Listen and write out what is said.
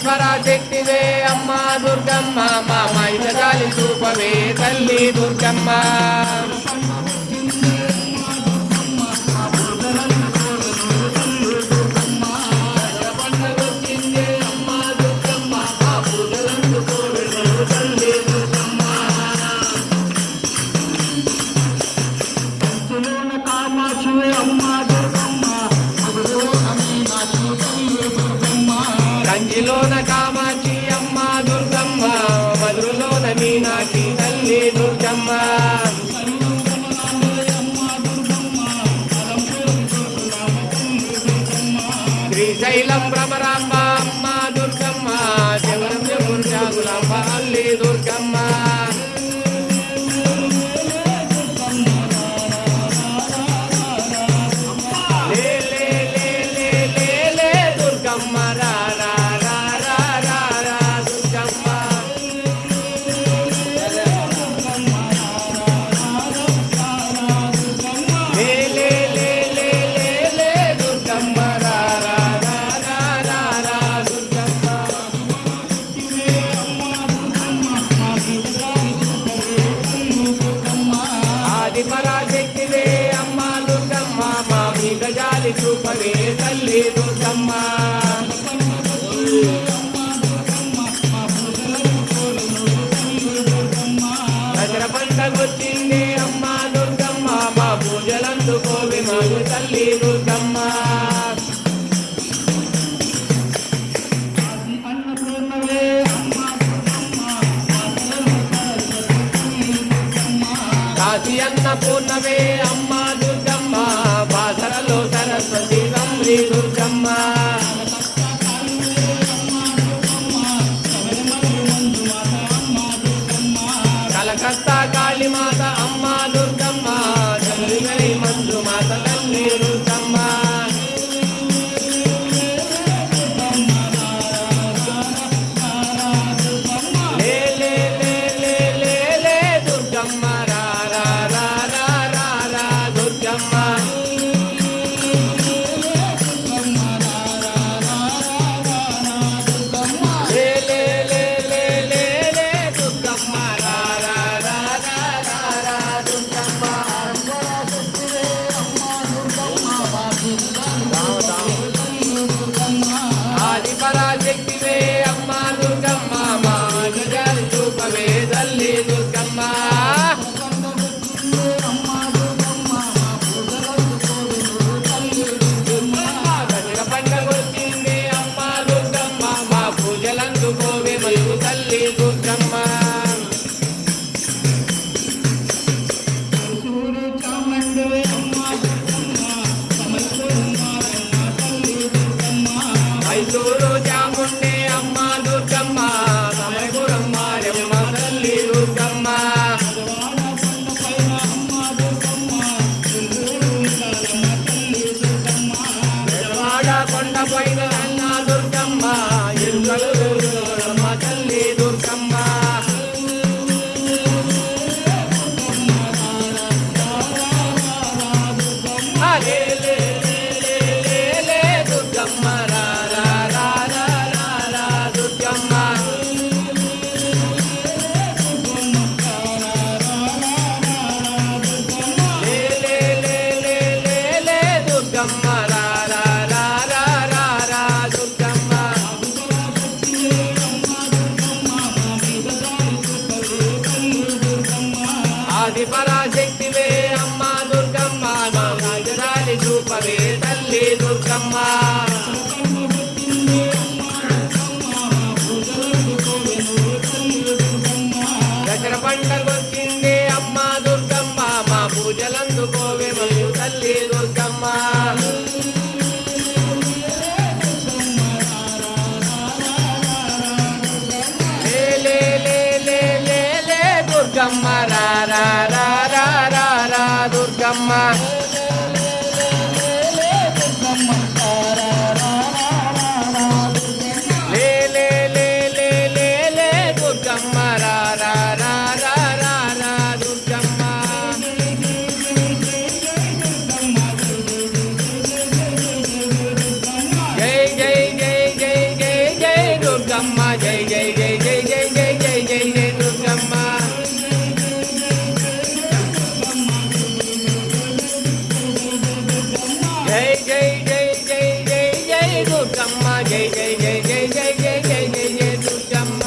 పరాశక్తివే అమ్మ దుర్గమ్మ మా మైద జాలి చూపవే తల్లి దుర్గమ్మ కంచిలోన కామాక్షి అమ్మ దుర్గమ్మ మధురలోన మీనాక్షి తల్లి దుర్గమ్మ శ్రీశైలం భ్రమరాంబ అమ్మ దుర్గమ్మ శివరం గురుజాగులాంబ తల్లి దుర్గమ్మ పరాశక్తివే అమ్మ దుర్గమ్మ మా మీద జాలి చూపవే తల్లి దుర్గమ్మ దసరా పండగొచ్చింది అమ్మ దుర్గమ్మ మా పూజలందుకోవి మాకు తల్లి దుర్గమ్మ కాశీ అన్నపూర్ణవే అమ్మ దుర్గమ్మ బాసరలో సరస్వతి తండ్రి దుర్గమ్మ కలకత్తా కాళీమాత అమ్మ దుర్గమ్మ చంద్రిగై మంజుమాత తల్లి దుర్గమ్మ పరాశక్తివే అమ్మ దుర్గమ్మ మా జాలి చూపవే తల్లి దుర్గమ్మ దసరా పండగొచ్చింది అమ్మ దుర్గమ్మ మా పూజలందుకోవే మలుగు తల్లి దుర్గమ్మ మైసూరు చాముండే అమ్మ దుర్గమ్మ సమయపురం మారమ్మ తల్లి దుర్గమ్మ పెదవాడ కొండపైన అన్న దుర్గమ్మ ఎరుకలు తల్లి దుర్గమ్మ దుర్గమ్మ దుర్గమ్మ దుర్గమ్మ జై జై జై జై జై జై జై జై జై దుర్గమ్మ జై జై జై జై జై జై దుర్గమ్మ జై జై జై జై జై జై జై జై జై దుర్గమ్మ